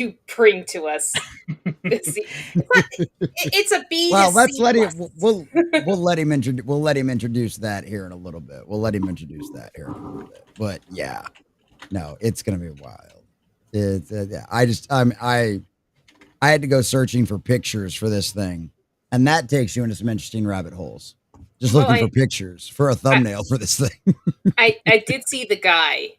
you bring to us? It's a B. Well, let's let him. We'll let him introduce. We'll let him introduce that here in a little bit. We'll let him introduce that here in a little bit. But yeah, no, it's gonna be wild. It's yeah. I had to go searching for pictures for this thing, and that takes you into some interesting rabbit holes. Just looking for pictures for a thumbnail for this thing. I did see the guy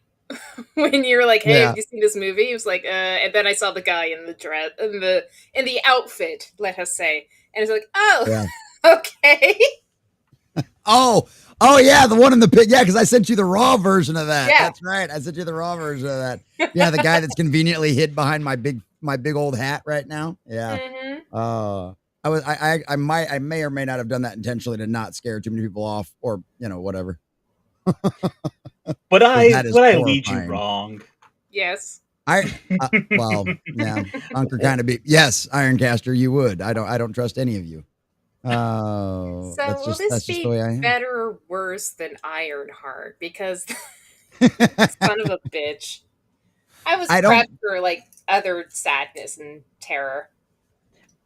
when you were like, "Hey, have you seen this movie?" He was like, and then I saw the guy in the dress, in the outfit, let us say, and it's like, "Oh, yeah. Okay." Oh yeah, the one in the pit. Yeah, because I sent you the raw version of that. Yeah. That's right. I sent you the raw version of that. Yeah, the guy that's conveniently hid behind my big old hat right now. Yeah. Mm-hmm. I may or may not have done that intentionally to not scare too many people off, or whatever. But I lead you wrong. Yes. Well, yeah, Uncle kind of be yes, Ironcaster, you would. I don't trust any of you. So will this be better or worse than Ironheart? Because son of a bitch. I was prepped for like other sadness and terror.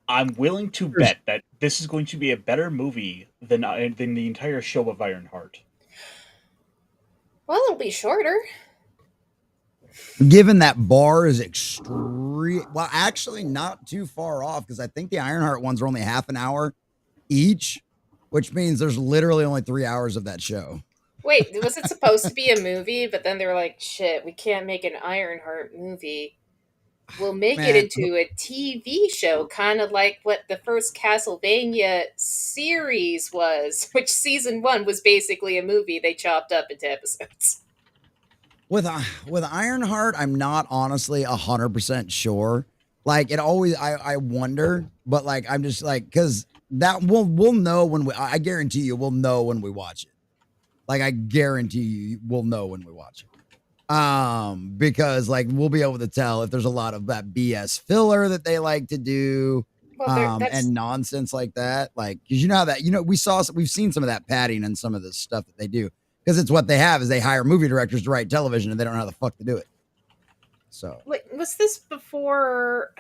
I'm willing to bet that this is going to be a better movie than the entire show of Ironheart. Well, it'll be shorter. Given that bar is extreme, well, actually not too far off, because I think the Ironheart ones are only half an hour each, which means there's literally only 3 hours of that show. Wait, was it supposed to be a movie? But then they were like, shit, we can't make an Ironheart movie. We'll make it into a TV show, kind of like what the first Castlevania series was, which season 1 was basically a movie they chopped up into episodes. With Ironheart, I'm not honestly 100% sure. Like, it always, I wonder, but like, I'm just like, because that we'll know when I guarantee you we'll know when we watch it. Like, I guarantee you we'll know when we watch it. Because like we'll be able to tell if there's a lot of that BS filler that they like to do, and nonsense like that. Like, because you know how that, we've seen some of that padding and some of the stuff that they do, because it's what they have is they hire movie directors to write television and they don't know how the fuck to do it. So wait, was this before?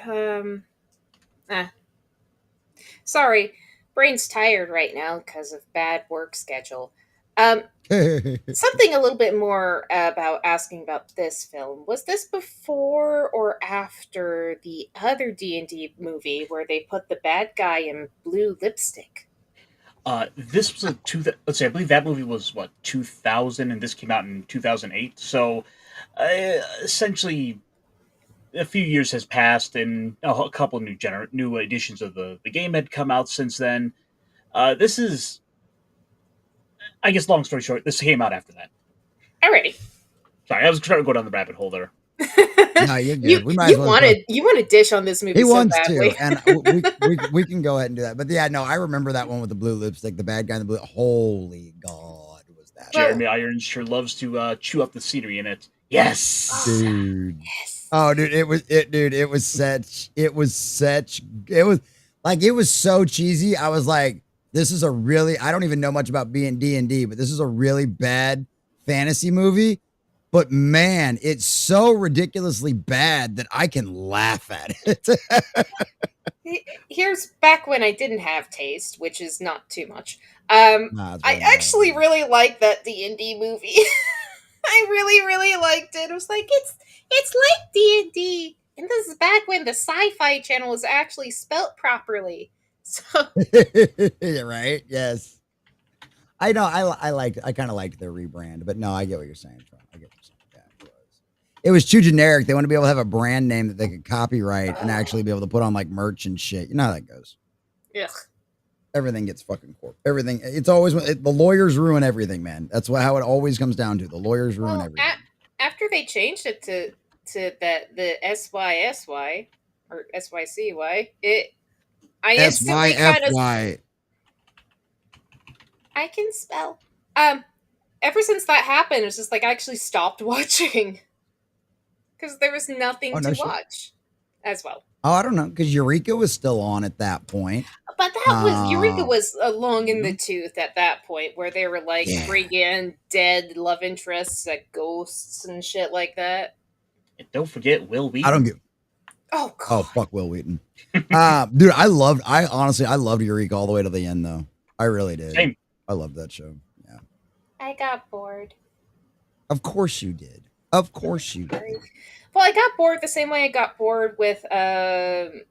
Sorry, brain's tired right now because of bad work schedule. Something a little bit more about asking about this film. Was this before or after the other D&D movie where they put the bad guy in blue lipstick? This was let's see, I believe that movie was 2000, and this came out in 2008. So essentially, a few years has passed, and a couple new editions of the game had come out since then. This is, I guess, long story short, this came out after that. Alrighty. Sorry, I was trying to go down the rabbit hole there. No, you're good. You want to dish on this movie. He wants badly. to, and we can go ahead and do that. But yeah, no, I remember that one with the blue lipstick, the bad guy in the blue. Holy God, was that? Jeremy Irons sure loves to chew up the scenery in it. Yes, dude. Yes. Oh, dude, it was so cheesy. I was like, this is a really, I don't even know much about D&D, but this is a really bad fantasy movie. But man, it's so ridiculously bad that I can laugh at it. Here's back when I didn't have taste, which is not too much. I actually really liked that D&D movie. I really, really liked it. It was like, it's like D&D. And this is back when the Sci-Fi Channel was actually spelt properly. So right? Yes. I know. I kind of liked their rebrand, but no, I get what you're saying. I get what you're saying. Yeah, it was too generic. They want to be able to have a brand name that they could copyright and actually be able to put on like merch and shit. You know how that goes. Yeah. Everything gets fucking corp. Everything. It's always the lawyers ruin everything, man. That's how it always comes down to. The lawyers ruin everything. After they changed it to the SYSY or SYCY, I instantly kind of. I can spell. Ever since that happened, it's just like I actually stopped watching because there was nothing to watch as well. Oh, I don't know, because Eureka was still on at that point. But that was Eureka was long in the tooth at that point, where they were like bring in dead love interests, like ghosts and shit like that. And don't forget Will Wheaton. I don't get. Oh Oh, god. fuck Will Wheaton. Dude, I honestly loved Eureka all the way to the end, though. I really did. Same. I loved that show. Yeah. I got bored. Of course you did. Of course you did. Well, I got bored the same way I got bored with the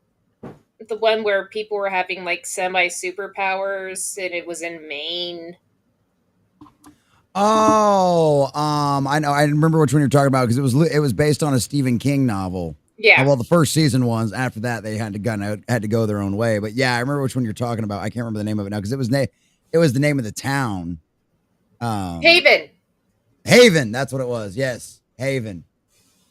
one where people were having like semi superpowers and it was in Maine. Oh, I know. I remember which one you're talking about because it was based on a Stephen King novel. Yeah. Well, the first season was. After that, they had to go their own way. But yeah, I remember which one you're talking about. I can't remember the name of it now because it was the name of the town. Haven. Haven. That's what it was. Yes, Haven.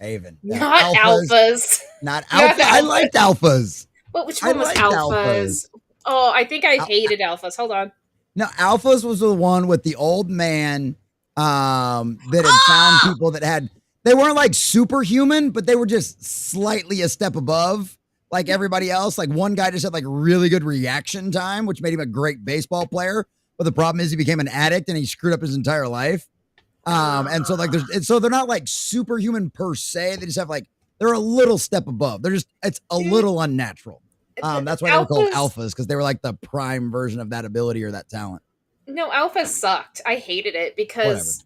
Haven. Yeah. Not alphas. Not alpha. I liked alphas. But which I one was liked alphas? Oh, I think I hated alphas. Hold on. No, alphas was the one with the old man that had found people that they weren't like superhuman, but they were just slightly a step above like everybody else. Like one guy just had like really good reaction time, which made him a great baseball player. But the problem is he became an addict and he screwed up his entire life. And so like so they're not like superhuman per se. They just have like they're a little step above. It's a little unnatural. That's why they were called alphas because they were like the prime version of that ability or that talent. No, alphas sucked. I hated it because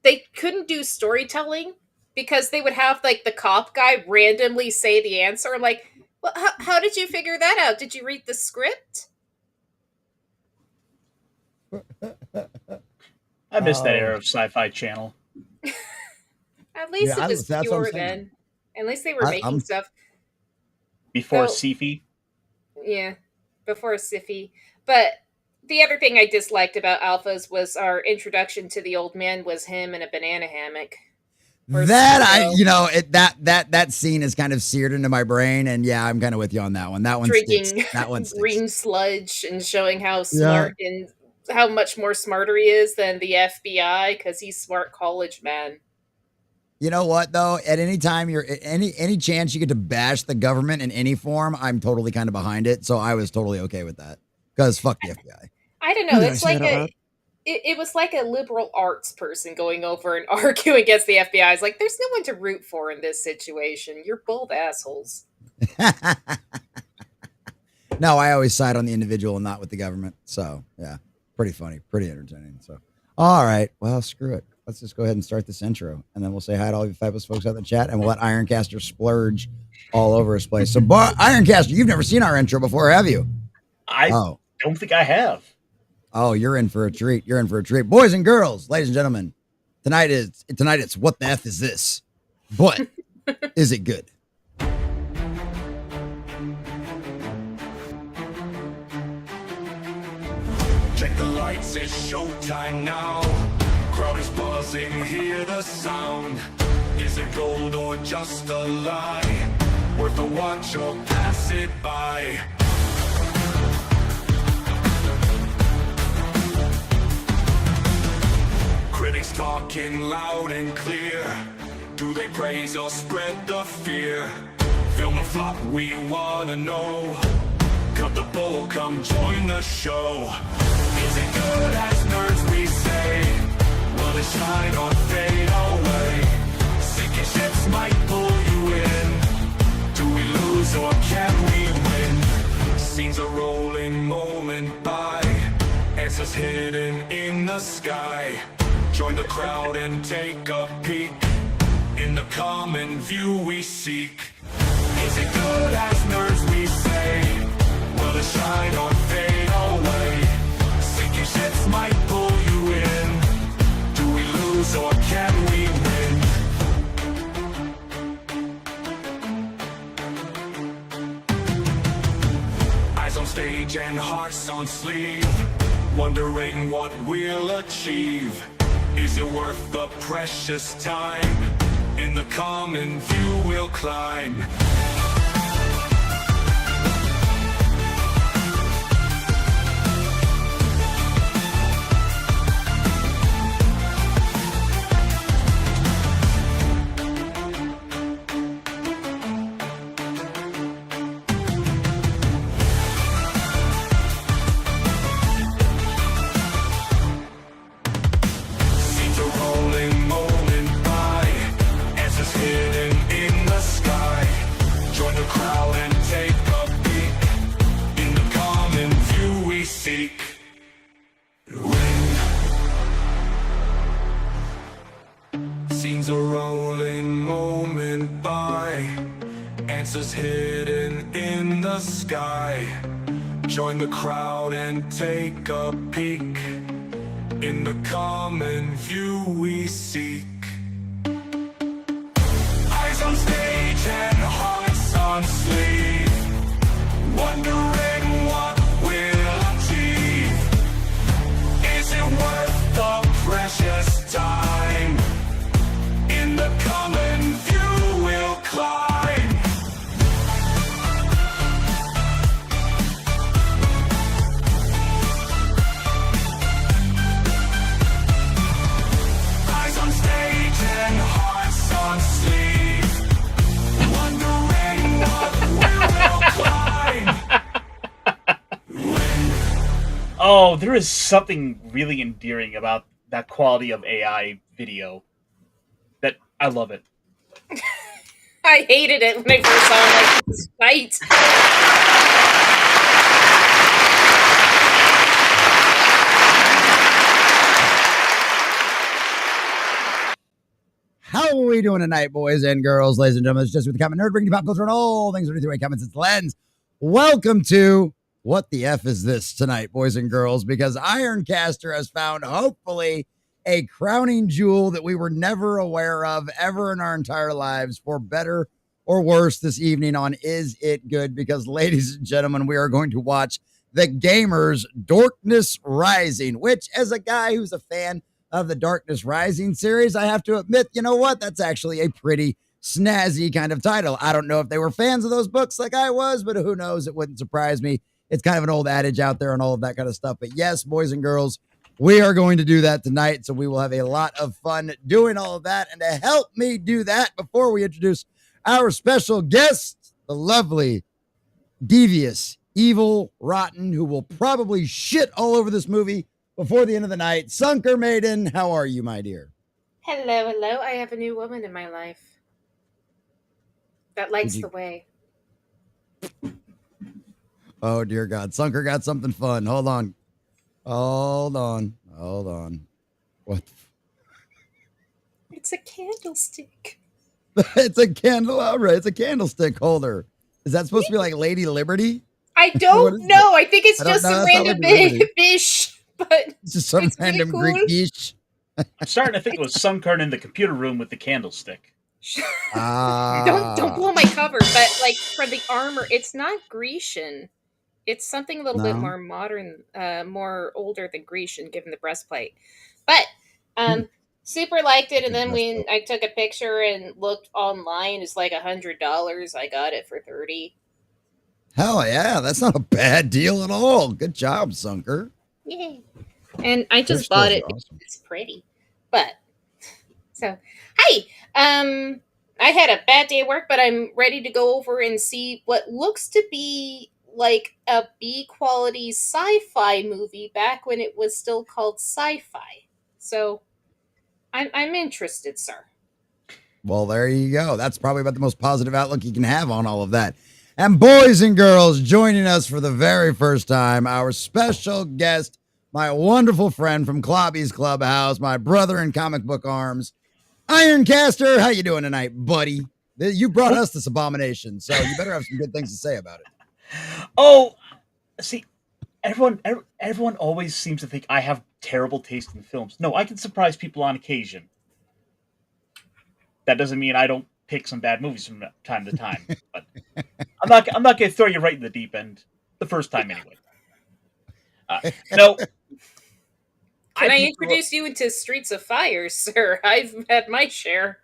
they couldn't do storytelling because they would have like the cop guy randomly say the answer. I'm like, well, how did you figure that out? Did you read the script? I missed that era of Sci-Fi Channel. At least it was that's what I'm pure saying. then. At least they were making stuff. Before Sifi. Yeah, before Sifi. But the other thing I disliked about alphas was our introduction to the old man was him in a banana hammock. That scene is kind of seared into my brain, and yeah, I'm kind of with you on that one. That one drinking sticks. That one sticks. green sludge and showing how smart and how much more smarter he is than the FBI because he's smart college man. You know what though? At any time any chance you get to bash the government in any form, I'm totally kind of behind it. So I was totally okay with that because fuck the FBI. I don't know. It's like it was like a liberal arts person going over and arguing against the FBI. It's like there's no one to root for in this situation. You're both assholes. No, I always side on the individual and not with the government. So yeah, pretty funny, pretty entertaining. So all right, well screw it. Let's just go ahead and start this intro, and then we'll say hi to all you fabulous folks out in the chat, and we'll let Ironcaster splurge all over his place. So, Ironcaster, you've never seen our intro before, have you? I don't think I have. Oh, you're in for a treat. You're in for a treat. Boys and girls, ladies and gentlemen, tonight it's What the F is this? But is it good? Check the lights, it's showtime now. Crowd is buzzing, hear the sound. Is it gold or just a lie? Worth a watch or pass it by? Critics talking loud and clear. Do they praise or spread the fear? Film a flop, we wanna know. Cut the bull, come join the show. Is it good as nerds we say? Will it shine or fade away? Sinking ships might pull you in. Do we lose or can we win? Scenes are rolling moment by. Answers hidden in the sky. Join the crowd and take a peek. In the common view we seek. Is it good as nerds we say? Will it shine or fade away? Sinking ships might pull you in. Do we lose or can we win? Eyes on stage and hearts on sleeve. Wondering what we'll achieve. Is it worth the precious time? In the common view we'll climb. Scenes are rolling moment by. Answers hidden in the sky. by, answers hidden in the sky. Join the crowd and take a peek in the common view we seek. Eyes on stage and hearts on sleeve, wondering what we'll achieve. Is it worth the precious time? In the common view we'll climb. Eyes on stage and hearts on sleeve, wondering what we will climb. Oh, there is something really endearing about that quality of AI video. That I love it. I hated it when I first saw it, like, this fight. How are we doing tonight, boys and girls, ladies and gentlemen? It's just with the common nerd, bringing you pop culture and all things underneath the comments. It's the lens. Welcome to What the F Is This tonight, boys and girls, because Ironcaster has found, hopefully, a crowning jewel that we were never aware of ever in our entire lives, for better or worse, this evening on Is It Good? Because, ladies and gentlemen, we are going to watch The Gamer's Dorkness Rising, which, as a guy who's a fan of the Dorkness Rising series, I have to admit, you know what? That's actually a pretty snazzy kind of title. I don't know if they were fans of those books like I was, but who knows? It wouldn't surprise me. It's kind of an old adage out there and all of that kind of stuff. But yes, boys and girls, we are going to do that tonight. So we will have a lot of fun doing all of that. And to help me do that, before we introduce our special guest, the lovely, devious, evil, rotten, who will probably shit all over this movie before the end of the night, Sunker Maiden, how are you, my dear? Hello, hello. I have a new woman in my life that lights the way. Oh, dear God. Sunker got something fun. Hold on. What? It's a candlestick. It's a candle. All right. It's a candlestick holder. Is that supposed to be like Lady Liberty? I don't know. I think it's I don't just know. a That's not random Lady Liberty. bish. But It's just some It's pretty random cool. Greek dish. I'm starting to think it was Sunkern in the computer room with the candlestick. don't blow my cover. But like for the armor, it's not Grecian. It's something a little bit No? more modern, more older than Grecian, given the breastplate. But super liked it. And then when I took a picture and looked online, it's like $100. I got it for $30. Hell yeah. That's not a bad deal at all. Good job, Sunker. Yay. And I just Those bought clothes it are because awesome. it's pretty. But so hey, I had a bad day at work, but I'm ready to go over and see what looks to be like a B quality sci-fi movie back when it was still called sci-fi. So I'm interested, sir. Well, there you go. That's probably about the most positive outlook you can have on all of that. And boys and girls, joining us for the very first time, our special guest, my wonderful friend from Clobby's Clubhouse, my brother in comic book arms, Ironcaster. How you doing tonight, buddy? You brought us this abomination, so you better have some good things to say about it. Oh, see, everyone always seems to think I have terrible taste in films. No, I can surprise people on occasion. That doesn't mean I don't pick some bad movies from time to time. But I'm not going to throw you right in the deep end the first time anyway. No. Can I introduce you into Streets of Fire, sir? I've had my share.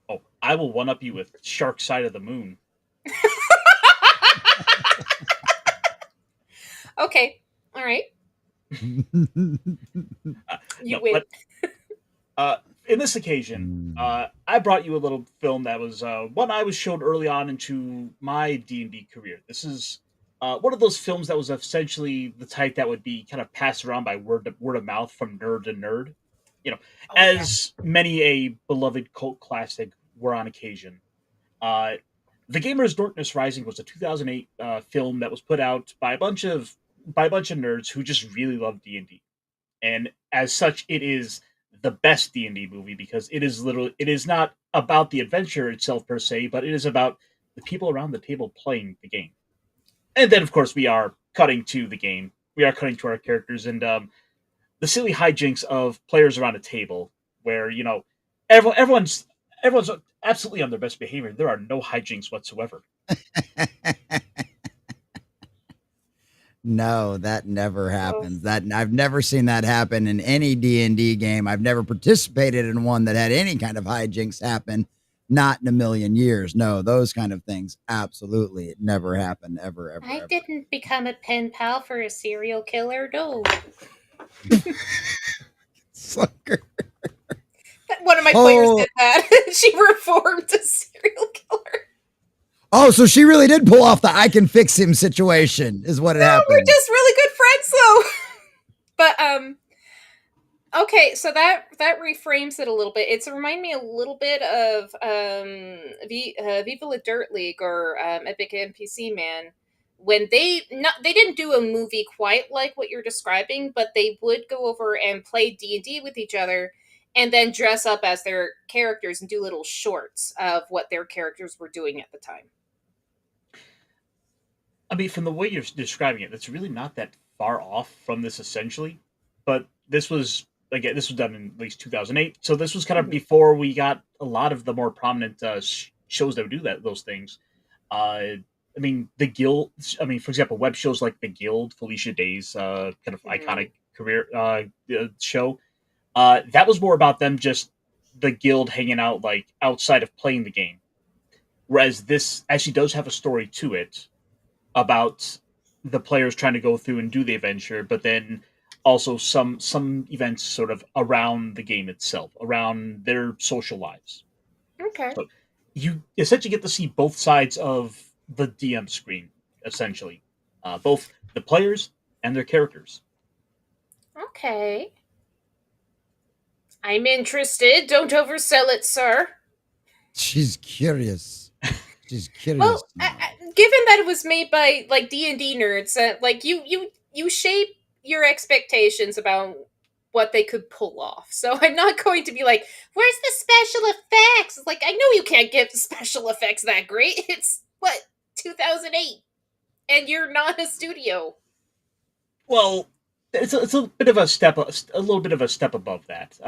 Oh, I will one-up you with Shark Side of the Moon. Okay. All right. You No, win. in this occasion, I brought you a little film that was one I was shown early on into my D&D career. This is one of those films that was essentially the type that would be kind of passed around by word of mouth from nerd to nerd. You know, as many a beloved cult classic were on occasion. The Gamer's Dorkness Rising was a 2008 film that was put out by a bunch of nerds who just really love D&D. And as such, it is the best D&D movie because it is not about the adventure itself per se, but it is about the people around the table playing the game. And then, of course, we are cutting to the game. We are cutting to our characters and the silly hijinks of players around a table, where everyone's absolutely on their best behavior. There are no hijinks whatsoever. No, that never happens. That I've never seen that happen in any D&D game. I've never participated in one that had any kind of hijinks happen. Not in a million years. No, those kind of things absolutely never happen ever. I Ever. didn't become a pen pal for a serial killer. No. Sucker. One of my players did that. She reformed a serial killer. Oh, so she really did pull off the "I can fix him" situation, is what it happened. We're just really good friends, though. But okay, so that reframes it a little bit. It's remind me a little bit of Viva La Dirt League or Epic NPC Man, when they didn't do a movie quite like what you're describing, but they would go over and play D&D with each other, and then dress up as their characters and do little shorts of what their characters were doing at the time. I mean, from the way you're describing it, that's really not that far off from this essentially. But this was, again, this was done in at least 2008. So this was kind of before we got a lot of the more prominent shows that would do those things. I mean, the Guild, for example, web shows like The Guild, Felicia Day's kind of iconic career show. That was more about them just the Guild hanging out like outside of playing the game. Whereas this actually does have a story to it about the players trying to go through and do the adventure, but then also some events sort of around the game itself, around their social lives. Okay. So you essentially get to see both sides of the DM screen, essentially. Both the players and their characters. Okay. I'm interested. Don't oversell it, sir. She's curious. She's curious. Well, given that it was made by like D&D nerds, like you shape your expectations about what they could pull off. So I'm not going to be like, "Where's the special effects?" It's like, I know you can't get special effects that great. It's what, 2008, and you're not a studio. Well, it's a bit of a little bit of a step above that.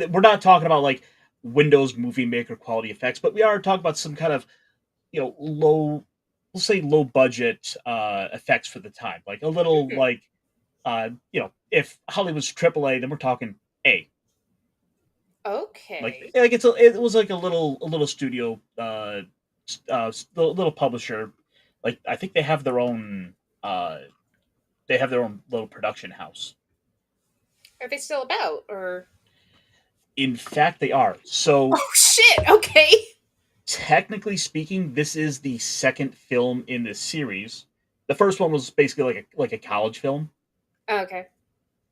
We're not talking about like Windows Movie Maker quality effects, but we are talking about some kind of low budget effects for the time, like a little like if Hollywood's AAA, then we're talking A. Okay. Like it was like a little studio, little publisher. Like I think they have their own little production house. Are they still about, or? In fact, they are. So. Oh shit! Okay. Technically speaking, this is the second film in this series. The first one was basically like a college film. Okay.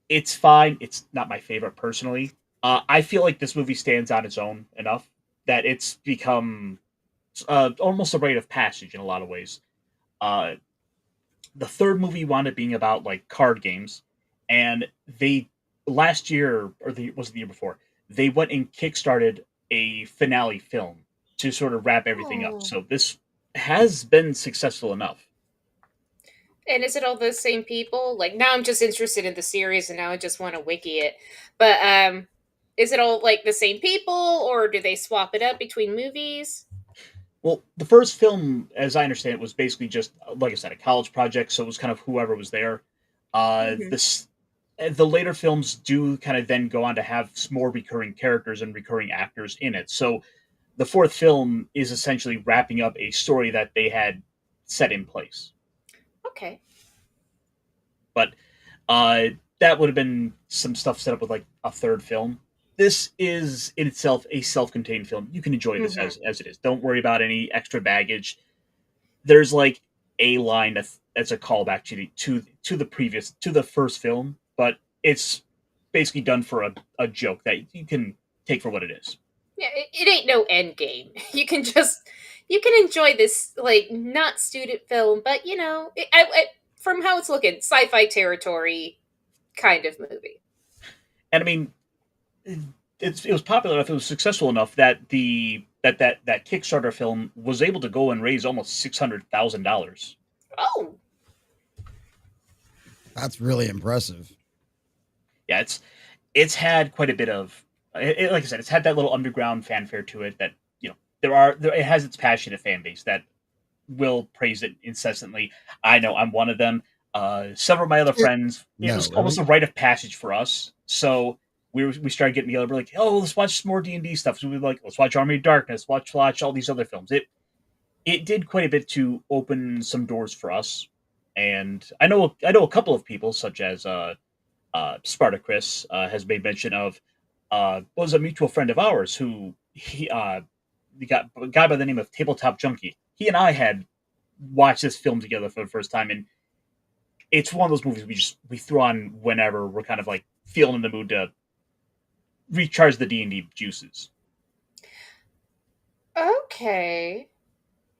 It's fine. It's not my favorite personally. I feel like this movie stands on its own enough that it's become almost a rite of passage in a lot of ways. The third movie wound up being about like card games, and they last year was it the year before, they went and kickstarted a finale film to sort of wrap everything up. So this has been successful enough. And is it all the same people? Like, now I'm just interested in the series, and now I just want to wiki it. But is it all like the same people, or do they swap it up between movies? Well, the first film, as I understand it, was basically just, like I said, a college project, so it was kind of whoever was there. The later films do kind of then go on to have more recurring characters and recurring actors in it. So the fourth film is essentially wrapping up a story that they had set in place. Okay. But that would have been some stuff set up with like a third film. This is in itself a self-contained film. You can enjoy this as it is. Don't worry about any extra baggage. There's like a line that's a callback to the first film, but it's basically done for a joke that you can take for what it is. Yeah, it ain't no end game. You can enjoy this like not student film, but from how it's looking, sci-fi territory kind of movie. And I mean, it was popular enough, it was successful enough that the that Kickstarter film was able to go and raise almost $600,000. Oh, That's really impressive. Yeah, it's had quite a bit of like I said, it's had that little underground fanfare to it that it has its passionate fan base that will praise it incessantly. I know I'm one of them. Several of my other friends, it was almost a rite of passage for us. So we started getting together. We're like, oh, let's watch some more D&D stuff. So we were like, let's watch Army of Darkness, watch all these other films. It did quite a bit to open some doors for us. And I know a couple of people, such as Spartacus, has made mention of was a mutual friend of ours who we got a guy by the name of Tabletop Junkie. He and I had watched this film together for the first time, and it's one of those movies we throw on whenever we're kind of like feeling in the mood to recharge the D&D juices. okay.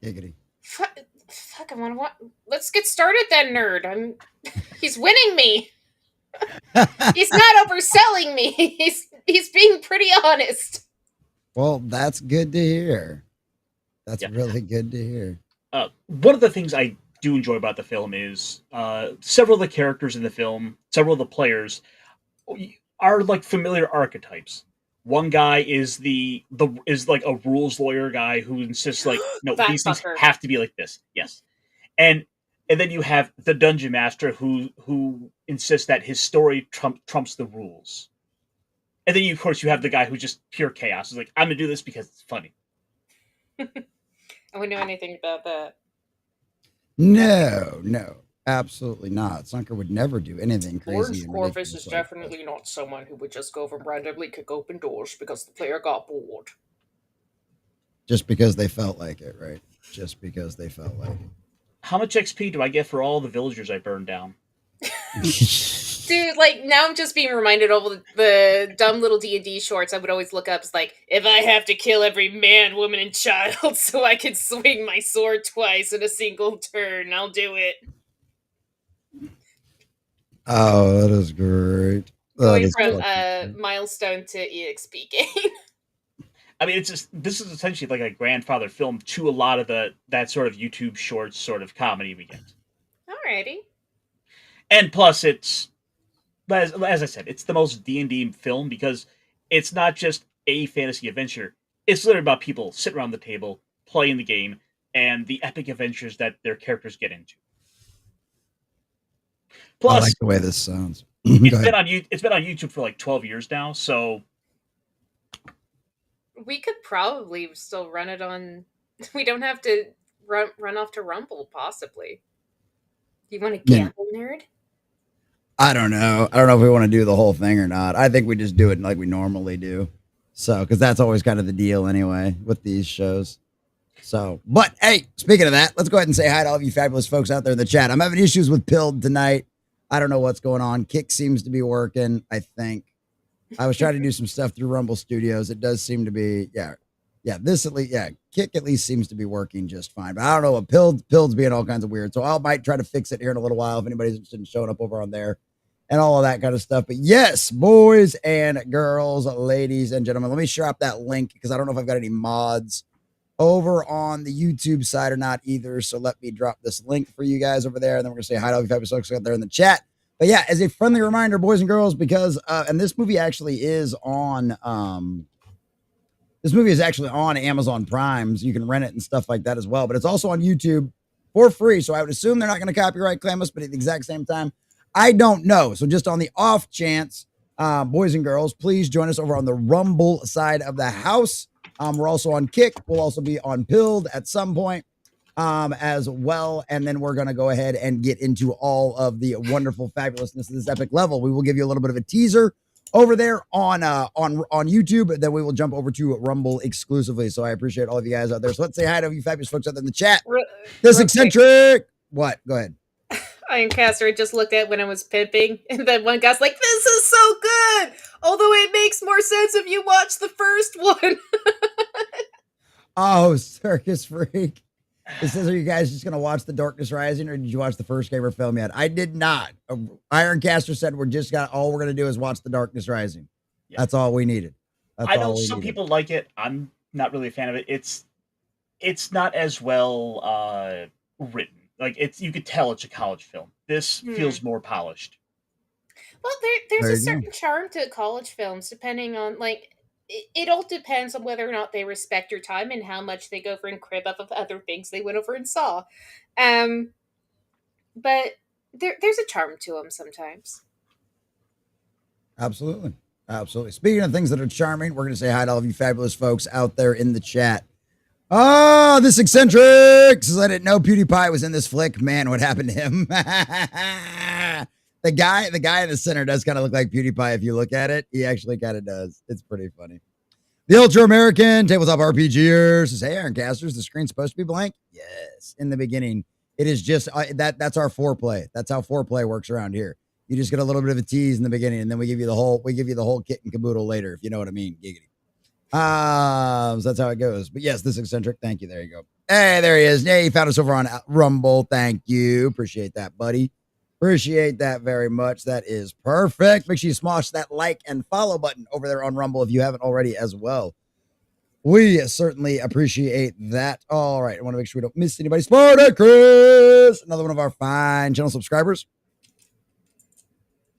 Giggity. Fuck, I want to watch. Let's get started then, nerd. He's winning me. He's not overselling me. He's being pretty honest. Well, that's good to hear. That's really good to hear. One of the things I do enjoy about the film is several of the characters in the film, several of the players are like familiar archetypes. One guy is is like a rules lawyer guy who insists like, no, these things have to be like this. Yes. And then you have the dungeon master who insists that his story trumps the rules. And then of course you have the guy who's just pure chaos. He's like, I'm gonna do this because it's funny. I wouldn't know anything about that. No, absolutely not. Sunker would never do anything crazy. Orange Corvus is definitely not someone who would just go and randomly kick open doors because the player got bored. Just because they felt like it, right? Just because they felt like it. How much XP do I get for all the villagers I burned down? Dude, like, now I'm just being reminded of the dumb little D&D shorts I would always look up. It's like, if I have to kill every man, woman, and child so I can swing my sword twice in a single turn, I'll do it. Oh, that is great. Going from milestone to EXP gain. I mean, this is essentially like a grandfather film to a lot of that sort of YouTube shorts sort of comedy we get. Alrighty. And plus, it's as I said, it's the most D&D film because it's not just a fantasy adventure. It's literally about people sitting around the table, playing the game, and the epic adventures that their characters get into. Plus, I like the way this sounds. It's been on YouTube for like 12 years now, so we could probably still run it on. We don't have to run off to Rumble, possibly. You want to gamble, nerd? I don't know. I don't know if we want to do the whole thing or not. I think we just do it like we normally do. So, because that's always kind of the deal anyway with these shows. So, but hey, speaking of that, let's go ahead and say hi to all of you fabulous folks out there in the chat. I'm having issues with Pilled tonight. I don't know what's going on. Kick seems to be working, I think. I was trying to do some stuff through Rumble Studios. It does seem to be, this at least, Kick at least seems to be working just fine. But I don't know what Pilled's being all kinds of weird. So I might try to fix it here in a little while if anybody's interested in showing up over on there and all of that kind of stuff. But yes, boys and girls, ladies and gentlemen, let me share up that link because I don't know if I've got any mods over on the YouTube side or not either. So let me drop this link for you guys over there. And then we're going to say hi to all you fabulous folks out there in the chat. But yeah, as a friendly reminder, boys and girls, because, and this movie actually is on, Amazon Prime. So you can rent it and stuff like that as well. But it's also on YouTube for free. So I would assume they're not going to copyright claim us, but at the exact same time, I don't know. So just on the off chance, boys and girls, please join us over on the Rumble side of the house. We're also on Kick. We'll also be on Pilled at some point as well. And then we're going to go ahead and get into all of the wonderful fabulousness of this epic level. We will give you a little bit of a teaser over there on YouTube. Then we will jump over to Rumble exclusively. So I appreciate all of you guys out there. So let's say hi to you fabulous folks out there in the chat. This eccentric. What? Go ahead. Ironcaster I just looked at when I was pimping, and then one guy's like, "This is so good! Although it makes more sense if you watch the first one." Oh, Circus Freak. It says, are you guys just going to watch The Dorkness Rising, or did you watch the first gamer film yet? I did not. Ironcaster said all we're going to do is watch The Darkness Rising. Yeah. That's all we needed. I know some people like it. I'm not really a fan of it. It's not as well written. Like you could tell it's a college film. This feels more polished. Well, there's There a you go. certain charm to college films, depending on it all depends on whether or not they respect your time and how much they go over and crib up of other things they went over and saw. But there's a charm to them sometimes. Absolutely. Absolutely. Speaking of things that are charming, we're going to say hi to all of you fabulous folks out there in the chat. Oh, this eccentric says, I didn't know PewDiePie was in this flick. Man, what happened to him? The guy in the center does kind of look like PewDiePie if you look at it. He actually kind of does. It's pretty funny. The Ultra American Tabletop RPGer says, hey, Ironcasters, the screen's supposed to be blank? Yes. In the beginning, it is just that's our foreplay. That's how foreplay works around here. You just get a little bit of a tease in the beginning, and then we give you the whole kit and caboodle later, if you know what I mean. Giggity. So that's how it goes. But yes, this eccentric. Thank you. There you go. Hey, there he is. Hey, he found us over on Rumble. Thank you. Appreciate that, buddy. Appreciate that very much. That is perfect. Make sure you smash that like and follow button over there on Rumble if you haven't already as well. We certainly appreciate that. All right. I want to make sure we don't miss anybody. Spartacus, another one of our fine channel subscribers.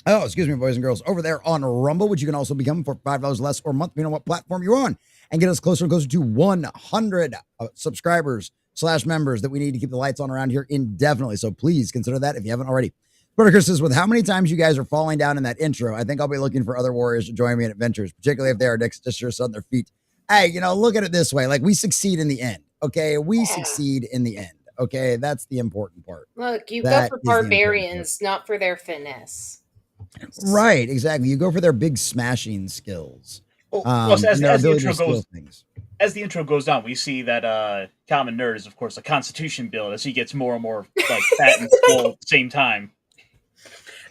Oh, excuse me, boys and girls. Over there on Rumble, which you can also become for $5 less or a month, depending on what platform you're on, and get us closer and closer to 100 subscribers / members that we need to keep the lights on around here indefinitely. So please consider that if you haven't already. Spartacus says, with how many times you guys are falling down in that intro, I think I'll be looking for other warriors to join me in adventures, particularly if they are dexterous on their feet. Hey, look at it this way. Like, we succeed in the end. Okay. We succeed in the end. Okay. That's the important part. Look, you go for barbarians, not for their finesse. Right, exactly. You go for their big smashing skills. Well, as the intro goes on, we see that Common Nerd is, of course, a Constitution build as he gets more and more like fat and full at the same time.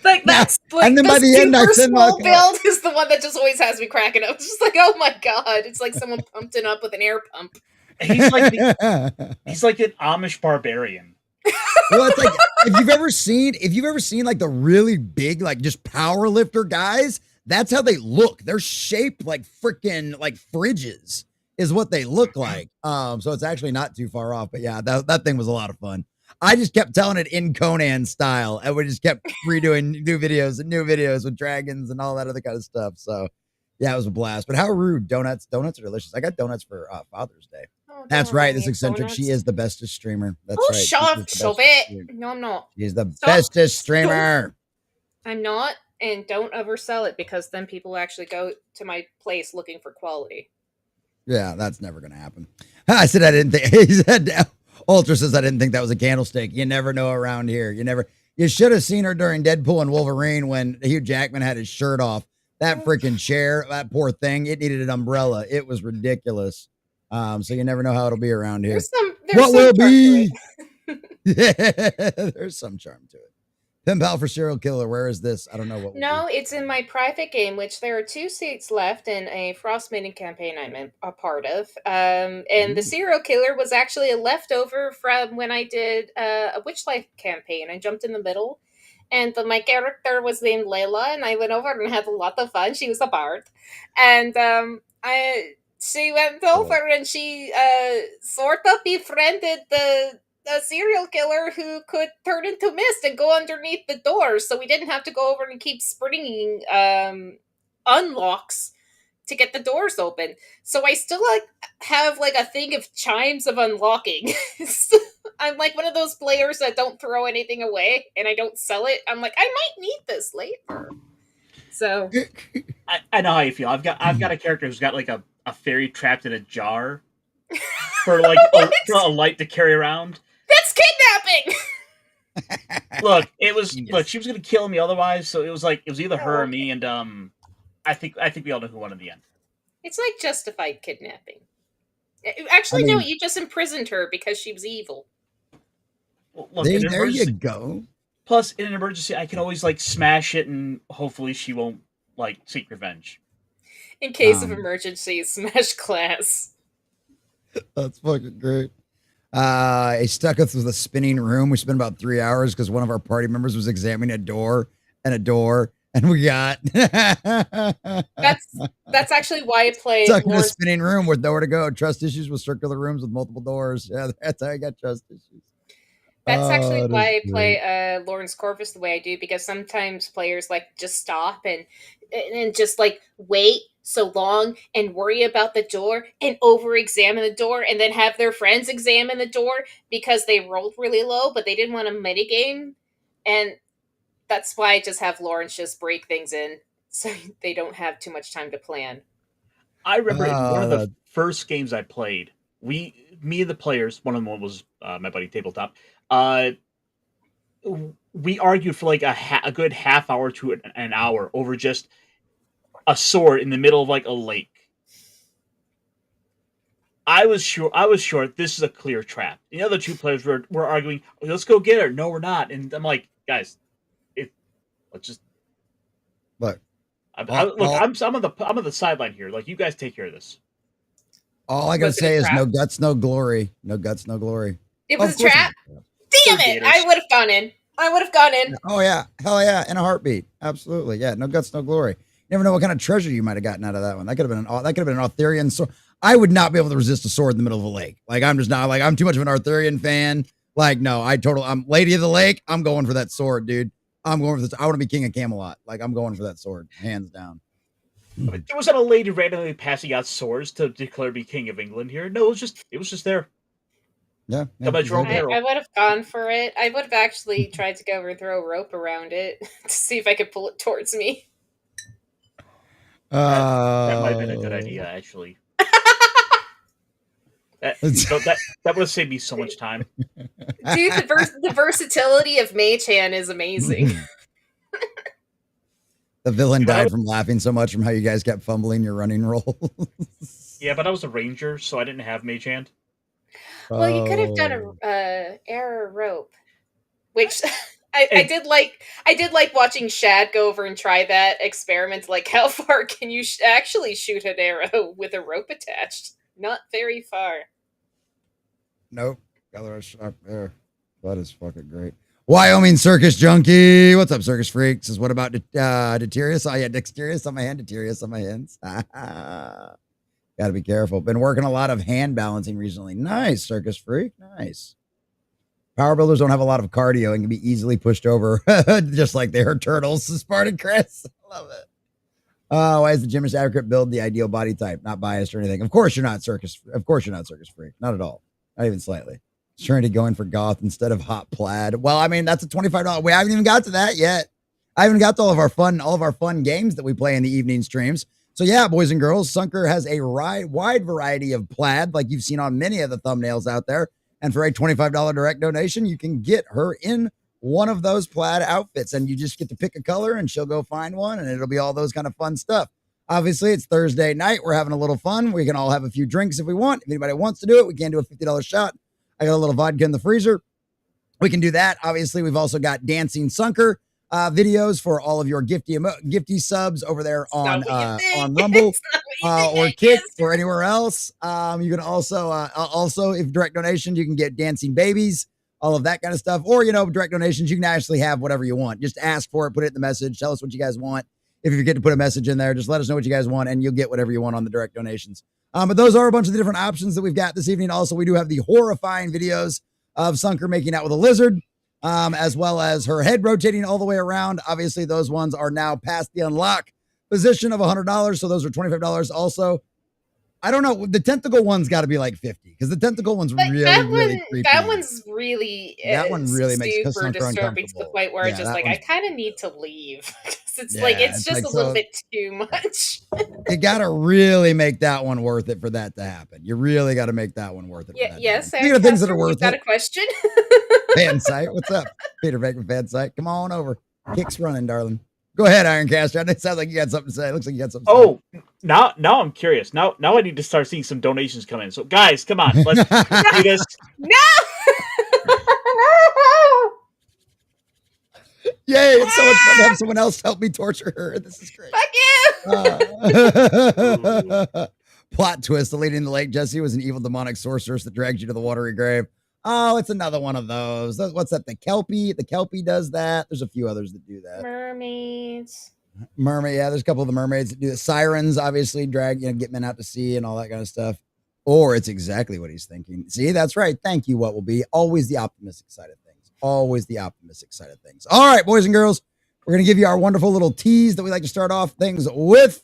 Like that's like and then by the end, I said, build is the one that just always has me cracking up. It's just like, oh my god, it's like someone pumped it up with an air pump. He's like an Amish barbarian. Well, it's like if you've ever seen like the really big, like just power lifter guys, that's how they look. They're shaped like freaking like fridges is what they look like. So it's actually not too far off. But yeah, that thing was a lot of fun. I just kept telling it in Conan style, and we just kept redoing new videos with dragons and all that other kind of stuff. So yeah, it was a blast. But how rude! Donuts are delicious. I got donuts for Father's Day. Oh, that's right. This eccentric. Donuts. She is the bestest streamer. That's right. Shove it. No, I'm not. She's the bestest streamer. I'm not, and don't oversell it because then people actually go to my place looking for quality. Yeah, that's never going to happen. I said I didn't think. He said, Ultra says I didn't think that was a candlestick. You never know around here. You should have seen her during Deadpool and Wolverine when Hugh Jackman had his shirt off. That freaking chair, that poor thing, it needed an umbrella. It was ridiculous. So you never know how it'll be around here. There's will be? There's some charm to it. Pen pal for serial killer. Where is this? I don't know what. No, it's in my private game, which there are 2 seats left in a Frost Maiden campaign I'm a part of. And the serial killer was actually a leftover from when I did a Witchlife campaign. I jumped in the middle, and my character was named Layla, and I went over and had a lot of fun. She was a bard, and she went over and she sort of befriended the serial killer who could turn into mist and go underneath the doors, so we didn't have to go over and keep springing unlocks to get the doors open. So I still have a thing of chimes of unlocking. I'm like one of those players that don't throw anything away, and I don't sell it. I'm like, I might need this later. So I know how you feel. I've got a character who's got a fairy trapped in a jar for a light to carry around. That's kidnapping. Look, she was gonna kill me otherwise, so it was either her or me, and I think we all know who won in the end. It's like justified kidnapping. Actually, no, you just imprisoned her because she was evil. Well, look, there you go. Plus, in an emergency, I can always smash it, and hopefully she won't seek revenge. In case of emergency, smash class. That's fucking great. It stuck us with a spinning room. We spent about 3 hours because one of our party members was examining a door, and a door And we got That's actually why I play stuck in a Lawrence. spinning room with nowhere to go. Trust issues with circular rooms with multiple doors. Yeah, that's how I got trust issues. That's actually that why is I great. play Lawrence Corvus the way I do, because sometimes players like just stop and just like wait so long and worry about the door and over examine the door and then have their friends examine the door because they rolled really low but they didn't want a minigame. And that's why I just have Lawrence just break things in so they don't have too much time to plan. I remember in one of the Uh, first games I played, me and the players, one of them was my buddy Tabletop. Uh, we argued for like a good half hour to an hour over just a sword in the middle of like a lake. I was sure this is a clear trap. The other two players were arguing, let's go get her. No, we're not. And I'm like, guys, let's just look, I'm all on the sideline here. Like, you guys take care of this. all I gotta Was it a say is trap? no guts, no glory. No guts, no glory. It Of was a course trap. not. Damn They're it! gators. I would have gone in. I would have gone in. Oh yeah, hell yeah, in a heartbeat. Absolutely, yeah. No guts, no glory. You never know what kind of treasure you might have gotten out of that one. That could have been an Arthurian sword. I would not be able to resist a sword in the middle of a lake. Like, I'm just not, like, I'm too much of an Arthurian fan. Like, no, I'm Lady of the Lake. I'm going for that sword, dude. I'm going for this. I want to be King of Camelot. Like, I'm going for that sword, hands down. I mean, there wasn't a lady randomly passing out swords to declare me king of England here. No, it was just there. Yeah. Come at your own exactly. peril. I would have gone for it. I would have actually tried to go over and throw a rope around it to see if I could pull it towards me. That might have been a good idea, actually. That would have saved me so much time. Dude, the versatility of Mage Hand is amazing. The villain But I died was- from laughing so much from how you guys kept fumbling your running roll. Yeah, but I was a ranger, so I didn't have mage hand. Well, you could have done Oh. a arrow rope, which I did like. I did like watching Shad go over and try that experiment. Like, how far can you actually shoot an arrow with a rope attached? Not very far. Nope. Got a sharp there. That is fucking great. Wyoming circus junkie. What's up, circus freaks? Says, what about Deterius? Oh, yeah, Dexterius on my hand, Deterius on my hands. Gotta be careful. Been working a lot of hand balancing recently. Nice, circus freak. Nice. Power builders don't have a lot of cardio and can be easily pushed over, just like they are turtles. Spartan Chris. I love it. Why is the gymnast accurate build the ideal body type? Not biased or anything. Of course you're not circus. Of course you're not circus freak. Not at all. Not even slightly. Trying to go in for goth instead of hot plaid. Well, I mean, that's a $25. We haven't even got to that yet. I haven't got to all of our fun games that we play in the evening streams. So yeah, boys and girls, Sunker has a wide variety of plaid, like you've seen on many of the thumbnails out there. And for a $25 direct donation, you can get her in one of those plaid outfits, and you just get to pick a color and she'll go find one, and it'll be all those kind of fun stuff. Obviously, it's Thursday night. We're having a little fun. We can all have a few drinks if we want. If anybody wants to do it, we can do a $50 shot. I got a little vodka in the freezer. We can do that. Obviously, we've also got Dancing Sunker videos for all of your gifty subs over there on Rumble or Kick or anywhere else. You can also if direct donations, you can get dancing babies, all of that kind of stuff. Or, direct donations, you can actually have whatever you want. Just ask for it, put it in the message, tell us what you guys want. If you forget to put a message in there, just let us know what you guys want, and you'll get whatever you want on the direct donations. But those are a bunch of the different options that we've got this evening. Also, we do have the horrifying videos of Sunker making out with a lizard, as well as her head rotating all the way around. Obviously, those ones are now past the unlock position of $100, so those are $25 also. I don't know. The tentacle one's got to be like 50 because the tentacle one's really creepy. That one's really that one really makes super Sunker disturbing to the uncomfortable. point where Yeah, it's just that like one's- I kind of need to leave. It's Yeah, like it's it's just like, a little so- bit too much. You got to really make that one worth it for that to happen. You really got to make that one worth it. For Yeah, that to yes. happen. Speaking of things that are Ironcaster, worth you've got it, a question? fan site. What's up, Peter Baker? Fan site. Come on over. Kick's running, darling. Go ahead, Ironcaster. It sounds like you got something to say. It looks like you got something to Oh, now I'm curious. Now I need to start seeing some donations come in. So guys, come on, let's do this. No! Yay, it's so much fun to have someone else help me torture her. This is great. Fuck you! Plot twist. The lady in the lake, Jesse, was an evil demonic sorceress that drags you to the watery grave. Oh, it's another one of those. What's that? The Kelpie. The Kelpie does that. There's a few others that do that. Mermaids. Mermaid, yeah, there's a couple of the mermaids that do the sirens, obviously drag, get men out to sea and all that kind of stuff. Or it's exactly what he's thinking. See, that's right. Thank you. What will be always the optimistic side of things. Always the optimistic side of things. All right, boys and girls, we're gonna give you our wonderful little tease that we like to start off things with,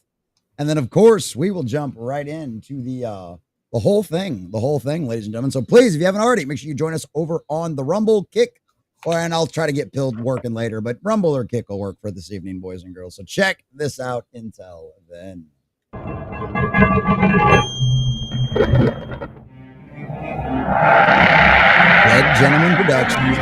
and then of course we will jump right into the whole thing, ladies and gentlemen. So please, if you haven't already, make sure you join us over on the Rumble, Kick, and I'll try to get Pilled working later, but Rumble or Kick will work for this evening, boys and girls. So check this out until then. Dead Gentleman Productions.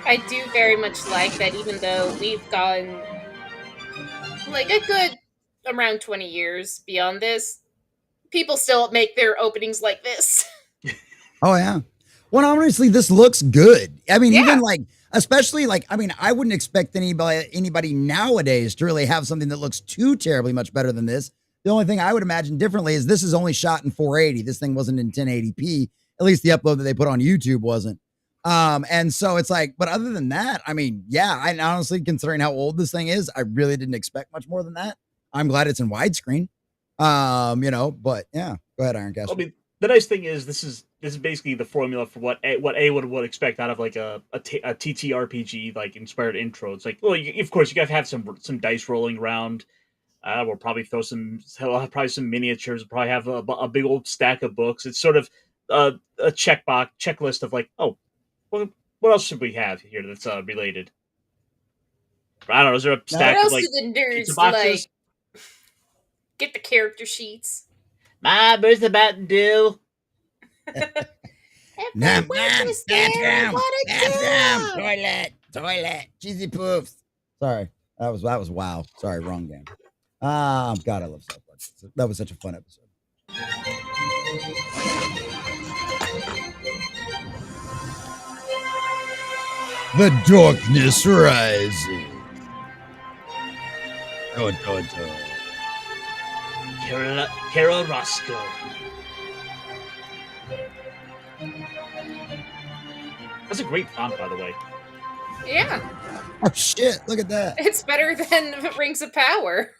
I do very much like that, even though we've gone like a good around 20 years beyond this, people still make their openings like this. Oh yeah. Well, honestly, this looks good. I mean, Yeah. even like, especially like, I mean, I wouldn't expect anybody nowadays to really have something that looks too terribly much better than this. The only thing I would imagine differently is this is only shot in 480. This thing wasn't in 1080p. At least the upload that they put on YouTube wasn't. And so it's like, but other than that, I mean, yeah, I honestly, considering how old this thing is, I really didn't expect much more than that. I'm glad it's in widescreen. But yeah, go ahead, Ironcaster. I mean, the nice thing is this is basically the formula for what A would expect out of like a TTRPG like inspired intro. It's like, well, of course you got to have some dice rolling around. We'll probably throw some miniatures. We'll probably have a big old stack of books. It's sort of a checklist of like, oh, what else should we have here that's related? I don't know. Is there a stack What else of like do the nerds pizza boxes? like? Get the character sheets. Mom, where's the Mountain Dew? Toilet, cheesy poofs. Sorry, that was wow. Sorry, wrong game. God, I love South Park. That was such a fun episode. The Dorkness Rising. Carol Roscoe. That's a great font, by the way. Yeah. Oh shit! Look at that. It's better than Rings of Power.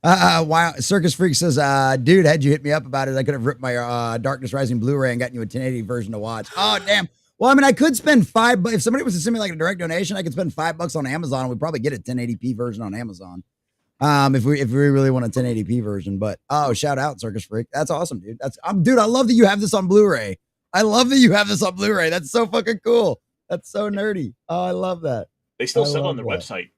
Wow. Circus Freak says, dude, had you hit me up about it, I could have ripped my Darkness Rising Blu-ray and gotten you a 1080 version to watch. Oh, damn. Well, I mean, I could spend $5, if somebody was to send me like a direct donation, I could spend $5 on Amazon and we'd probably get a 1080p version on Amazon. If we really want a 1080p version. But shout out Circus Freak. That's awesome, dude. Dude, I love that you have this on Blu-ray. That's so fucking cool. That's so nerdy. Oh, I love that. They still sell on their website.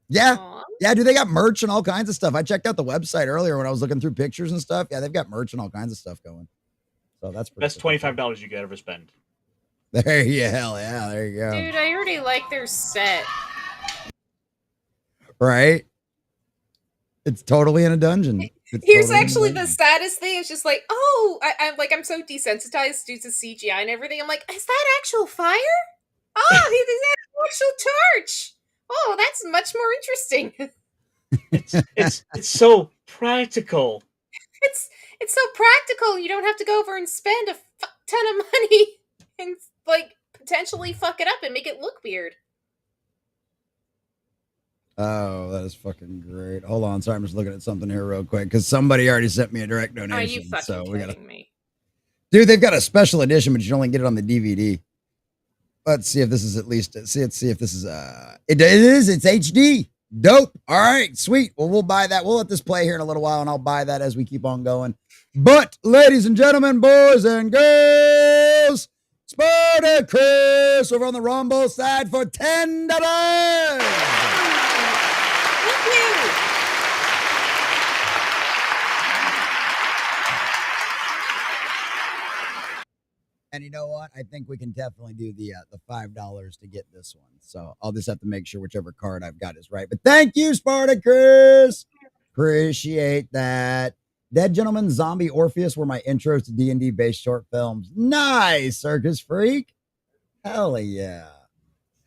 Yeah. Aww. Yeah, dude, they got merch and all kinds of stuff. I checked out the website earlier when I was looking through pictures and stuff. Yeah, they've got merch and all kinds of stuff going. So that's pretty That's $25 you could ever spend. There you hell yeah, there you go. Dude, I already like their set. Right? It's totally in a dungeon. Here's actually the saddest thing. It's just like, oh, I'm so desensitized due to CGI and everything. I'm like, is that actual fire? Oh, is that an actual torch? Oh, that's much more interesting. It's so practical. It's so practical. You don't have to go over and spend a ton of money and like potentially fuck it up and make it look weird. Oh, that is fucking great. Hold on, sorry, I'm just looking at something here real quick because somebody already sent me a direct donation. Are you fucking kidding me? Dude, they've got a special edition, but you can only get it on the DVD. Let's see if this is at least. Let's see if this is. It is. It's HD. Dope. All right, sweet. Well, we'll buy that. We'll let this play here in a little while, and I'll buy that as we keep on going. But, ladies and gentlemen, boys and girls, Spartacus over on the Rumble side for $10. Thank you. And you know what? I think we can definitely do the $5 to get this one. So I'll just have to make sure whichever card I've got is right. But thank you, Spartacus. Appreciate that. Dead Gentleman, Zombie, Orpheus were my intros to D&D based short films. Nice, Circus Freak. Hell yeah.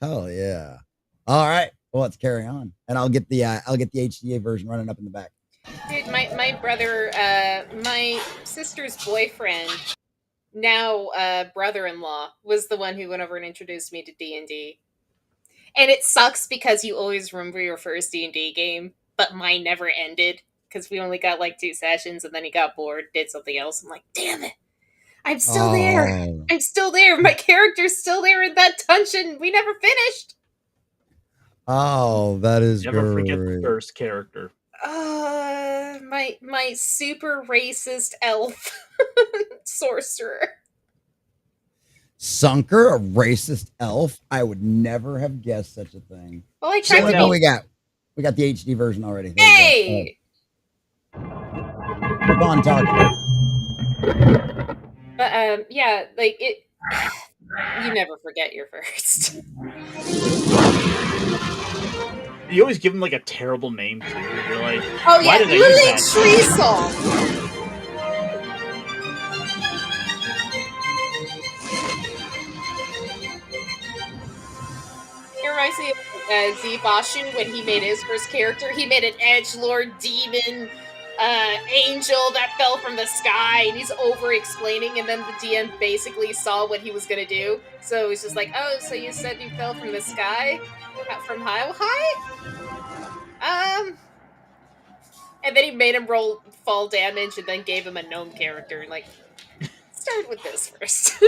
Hell yeah. All right. Well, let's carry on. And I'll get the HDA version running up in the back. Dude, my brother, my sister's boyfriend now brother-in-law was the one who went over and introduced me to D&D. And it sucks because you always remember your first D&D game, but mine never ended because we only got like 2 sessions and then he got bored, did something else. I'm like, damn it. I'm still there. Oh, I'm still there. My character's still there in that dungeon. We never finished. oh, that is Never forget the great. first character. My super racist elf sorcerer. Sunker, a racist elf. I would never have guessed such a thing. Well, I So tried what to do be. we got? We got the HD version already. There you Hey! go. Keep on talking. But yeah, like it. You never forget your first. You always give him like a terrible name too. You're like, Oh why yeah, did I use Lily that? Tree Song. It reminds me of Zebashu when he made his first character. He made an edgelord demon angel that fell from the sky, and he's over explaining, and then the DM basically saw what he was gonna do. So he's just like, "Oh, so you said you fell from the sky, from how high?" And then he made him roll fall damage, and then gave him a gnome character. And like, start with this first.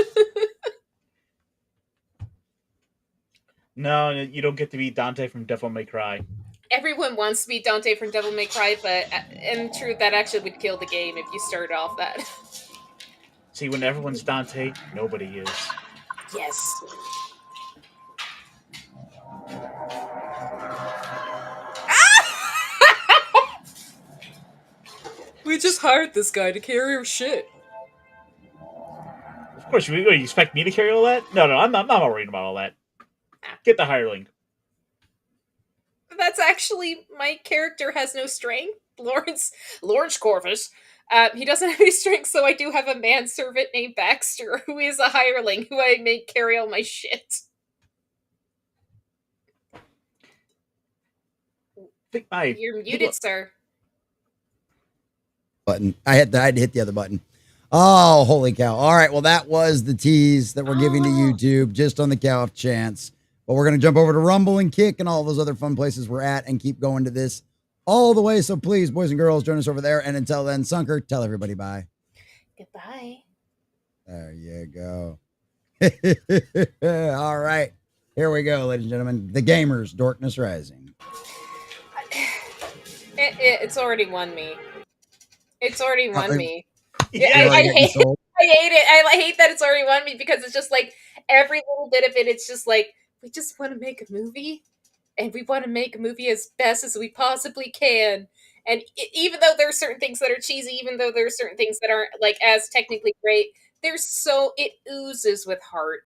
No, you don't get to be Dante from Devil May Cry. Everyone wants to be Dante from Devil May Cry, but in truth, that actually would kill the game if you started off that. See, when everyone's Dante, nobody is. Yes. We just hired this guy to carry our shit. Of course, you expect me to carry all that? No, I'm not worried about all that. Get the hireling. That's actually, my character has no strength. Lawrence Corvus. He doesn't have any strength, so I do have a manservant named Baxter, who is a hireling, who I make carry all my shit. You're muted, sir. Button. I had to hit the other button. Oh, holy cow. All right. Well, that was the tease that we're giving to YouTube just on the cow chance. But we're going to jump over to Rumble and Kick and all those other fun places we're at and keep going to this all the way. So please, boys and girls, join us over there. And until then, Sunker, tell everybody bye. Goodbye. There you go. All right. Here we go, ladies and gentlemen. The Gamers, Dorkness Rising. It's already won me. It's already won me. Yeah. I hate it. I hate that it's already won me because it's just like every little bit of it. It's just like we just want to make a movie, and we want to make a movie as best as we possibly can. And even though there are certain things that are cheesy, even though there are certain things that aren't like as technically great, it oozes with heart.